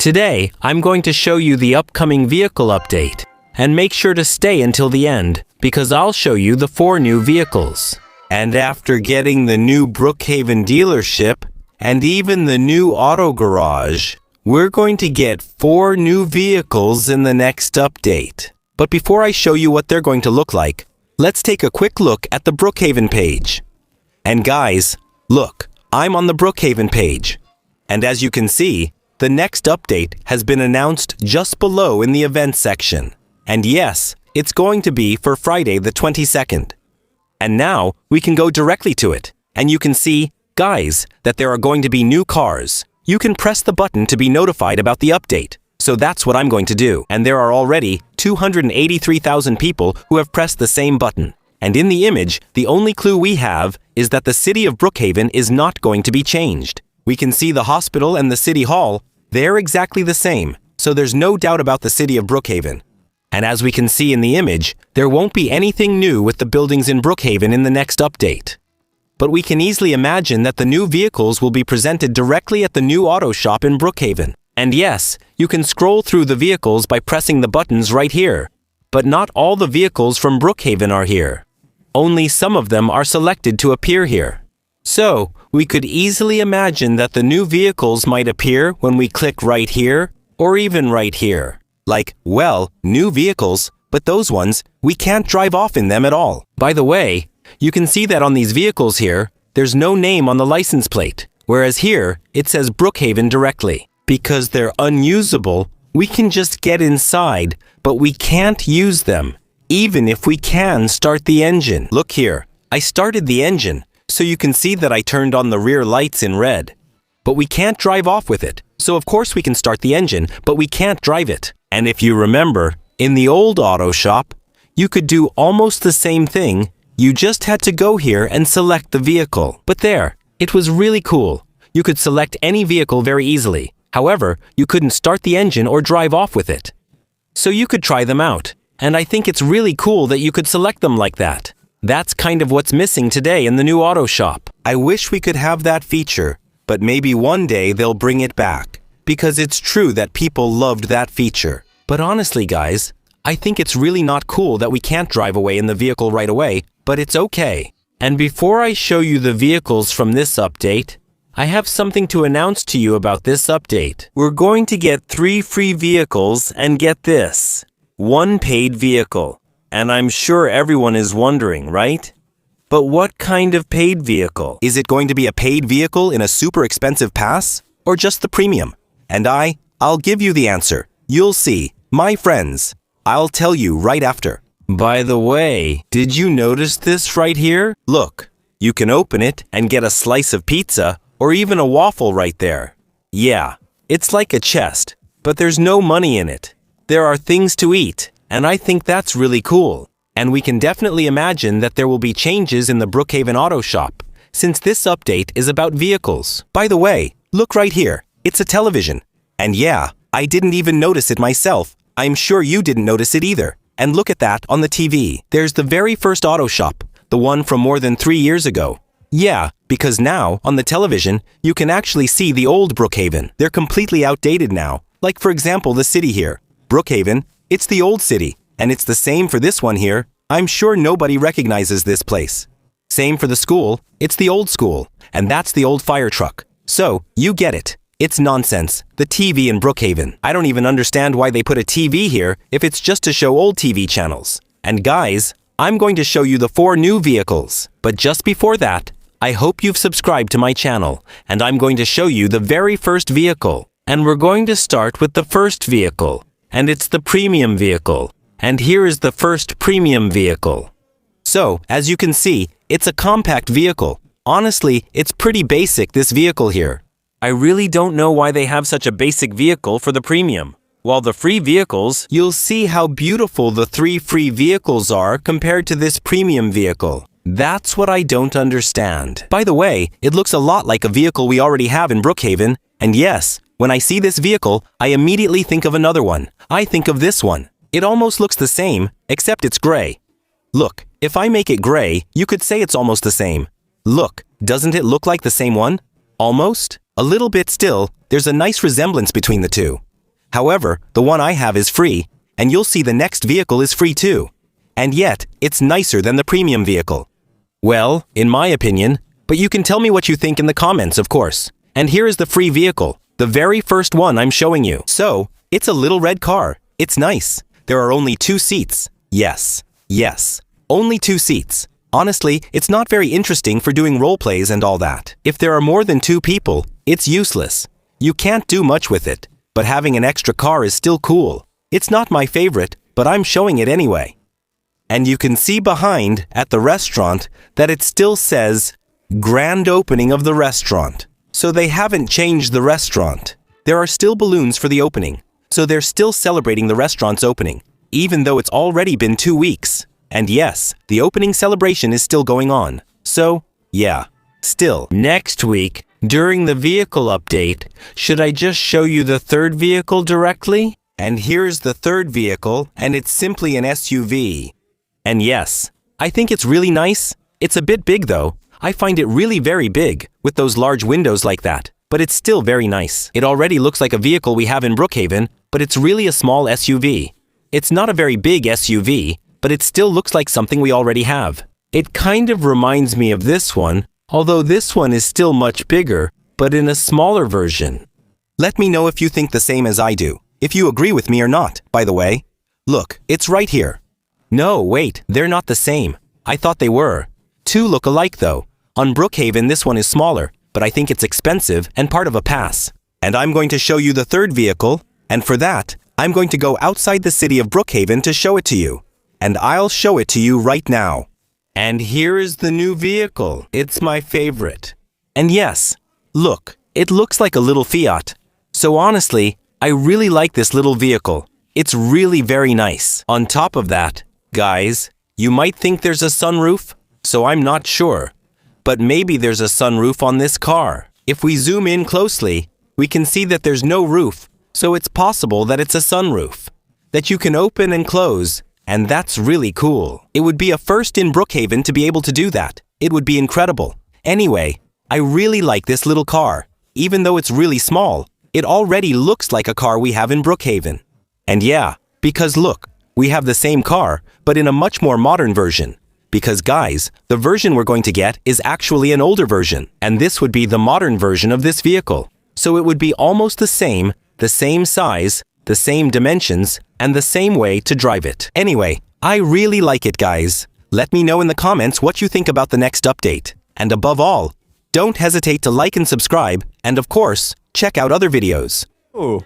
Today, I'm going to show you the upcoming vehicle update. And make sure to stay until the end, because I'll show you the 4 new vehicles. And after getting the new Brookhaven dealership, and even the new auto garage, we're going to get 4 new vehicles in the next update. But before I show you what they're going to look like, let's take a quick look at the Brookhaven page. And guys, look, I'm on the Brookhaven page. And as you can see, the next update has been announced just below in the events section. And yes, it's going to be for Friday the 22nd. And now we can go directly to it. And you can see, guys, that there are going to be new cars. You can press the button to be notified about the update. So that's what I'm going to do. And there are already 283,000 people who have pressed the same button. And in the image, the only clue we have is that the city of Brookhaven is not going to be changed. We can see the hospital and the city hall. They're exactly the same. So there's no doubt about the city of Brookhaven. And as we can see in the image, there won't be anything new with the buildings in Brookhaven in the next update. But we can easily imagine that the new vehicles will be presented directly at the new auto shop in Brookhaven. And yes, you can scroll through the vehicles by pressing the buttons right here. But not all the vehicles from Brookhaven are here. Only some of them are selected to appear here. So, we could easily imagine that the new vehicles might appear when we click right here, or even right here. Like, well, new vehicles, but those ones, we can't drive off in them at all. By the way, you can see that on these vehicles here, there's no name on the license plate, whereas here, it says Brookhaven directly. Because they're unusable, we can just get inside, but we can't use them, even if we can start the engine. Look here, I started the engine, so you can see that I turned on the rear lights in red. But we can't drive off with it, so of course we can start the engine, but we can't drive it. And if you remember, in the old auto shop, you could do almost the same thing. You just had to go here and select the vehicle. But there, it was really cool. You could select any vehicle very easily. However, you couldn't start the engine or drive off with it. So you could try them out. And I think it's really cool that you could select them like that. That's kind of what's missing today in the new auto shop. I wish we could have that feature, but maybe one day they'll bring it back. Because it's true that people loved that feature. But honestly, guys, I think it's really not cool that we can't drive away in the vehicle right away, but it's okay. And before I show you the vehicles from this update, I have something to announce to you about this update. We're going to get 3 free vehicles and get this, 1 paid vehicle. And I'm sure everyone is wondering, right? But what kind of paid vehicle? Is it going to be a paid vehicle in a super expensive pass? Or just the premium? And I'll give you the answer. You'll see. My friends, I'll tell you right after. By the way, did you notice this right here? Look, you can open it and get a slice of pizza or even a waffle right there. Yeah, it's like a chest, but there's no money in it. There are things to eat, and I think that's really cool. And we can definitely imagine that there will be changes in the Brookhaven auto shop, since this update is about vehicles. By the way, look right here. It's a television. And yeah, I didn't even notice it myself. I'm sure you didn't notice it either. And look at that on the TV. There's the very first auto shop, the one from more than 3 years ago. Yeah, because now, on the television, you can actually see the old Brookhaven. They're completely outdated now. Like for example, the city here. Brookhaven, it's the old city. And it's the same for this one here. I'm sure nobody recognizes this place. Same for the school. It's the old school. And that's the old fire truck. So, you get it. It's nonsense. The TV in Brookhaven. I don't even understand why they put a TV here if it's just to show old TV channels. And guys, I'm going to show you the 4 new vehicles. But just before that, I hope you've subscribed to my channel, and I'm going to show you the very first vehicle. And we're going to start with the first vehicle, and it's the premium vehicle. And here is the first premium vehicle. So, as you can see, it's a compact vehicle. Honestly, it's pretty basic, this vehicle here. I really don't know why they have such a basic vehicle for the premium. While the free vehicles, you'll see how beautiful the 3 free vehicles are compared to this premium vehicle. That's what I don't understand. By the way, it looks a lot like a vehicle we already have in Brookhaven. And yes, when I see this vehicle, I immediately think of another one. I think of this one. It almost looks the same, except it's gray. Look, if I make it gray, you could say it's almost the same. Look, doesn't it look like the same one? Almost? A little bit still, there's a nice resemblance between the two. However, the one I have is free, and you'll see the next vehicle is free too. And yet, it's nicer than the premium vehicle. Well, in my opinion, but you can tell me what you think in the comments, of course. And here is the free vehicle, the very first one I'm showing you. So, it's a little red car. It's nice. There are only 2 seats. Yes, only 2 seats. Honestly, it's not very interesting for doing role plays and all that. If there are more than 2 people, it's useless. You can't do much with it, but having an extra car is still cool. It's not my favorite, but I'm showing it anyway. And you can see behind, at the restaurant, that it still says, Grand Opening of the Restaurant. So they haven't changed the restaurant. There are still balloons for the opening. So they're still celebrating the restaurant's opening, even though it's already been 2 weeks. And yes, the opening celebration is still going on. So, yeah, still. Next week, during the vehicle update, should I just show you the third vehicle directly? And here's the third vehicle, and it's simply an SUV. And yes, I think it's really nice. It's a bit big though. I find it really very big, with those large windows like that. But it's still very nice. It already looks like a vehicle we have in Brookhaven, but it's really a small SUV. It's not a very big SUV, but it still looks like something we already have. It kind of reminds me of this one, although this one is still much bigger, but in a smaller version. Let me know if you think the same as I do, if you agree with me or not, by the way. Look, it's right here. No, wait, they're not the same. I thought they were. 2 look alike though. On Brookhaven, this one is smaller, but I think it's expensive and part of a pass. And I'm going to show you the third vehicle, and for that, I'm going to go outside the city of Brookhaven to show it to you. And I'll show it to you right now. And here is the new vehicle. It's my favorite. And yes, look, it looks like a little Fiat. So honestly, I really like this little vehicle. It's really very nice. On top of that, guys, you might think there's a sunroof, so I'm not sure. But maybe there's a sunroof on this car. If we zoom in closely, we can see that there's no roof, so it's possible that it's a sunroof that you can open and close, and that's really cool. It would be a first in Brookhaven to be able to do that. It would be incredible. Anyway, I really like this little car. Even though it's really small, it already looks like a car we have in Brookhaven. And yeah, because look, we have the same car, but in a much more modern version. Because guys, the version we're going to get is actually an older version, and this would be the modern version of this vehicle. So it would be almost the same size, the same dimensions, and the same way to drive it. Anyway, I really like it, guys. Let me know in the comments what you think about the next update. And above all, don't hesitate to like and subscribe, and of course, check out other videos. Oh.